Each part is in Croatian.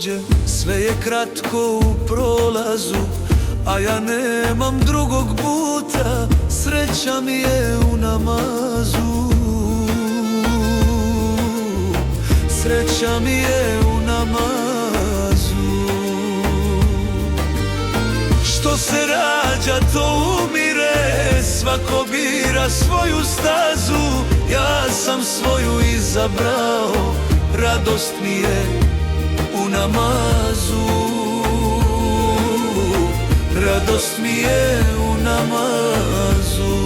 prođe, sve je kratko u prolazu, a ja nemam drugog puta, sreća mi je u namazu. Sreća mi je u namazu. Što se rađa, to umire, svako bira svoju stazu. Ja sam svoju izabrao, radost mi je u namazu. Radost mi je u namazu.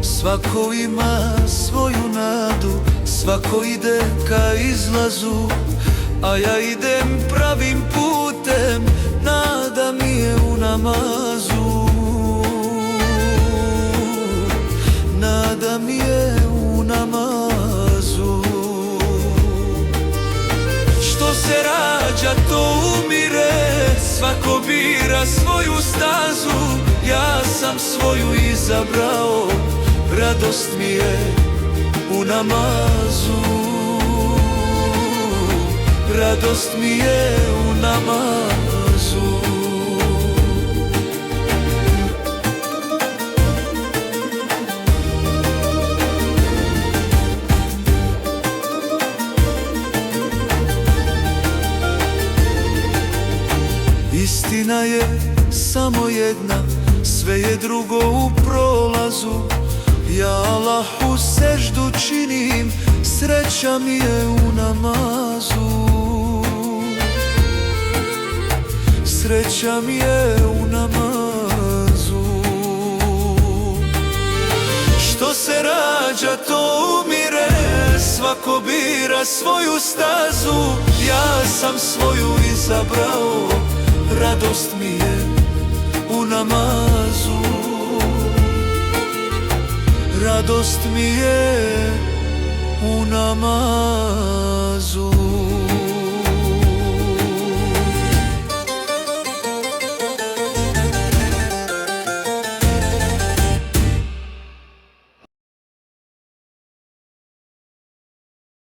Svako ima svoju nadu, svako ide ka izlazu, a ja idem pravim putem, nada mi je u namazu. Nada mi je u namazu. Što se rađa, to umire, svako bira svoju stazu. Ja sam svoju izabrao, radost mi je u namazu. Radost mi je u namazu. Istina je samo jedna, sve je drugo u prolazu. Ja Allahu seždu činim, sreća mi je u namazu. Sreća mi je u namazu. Što se rađa, to umire, svako bira svoju stazu. Ja sam svoju izabrao, radost mi je u namazu. Radost mi je u namazu.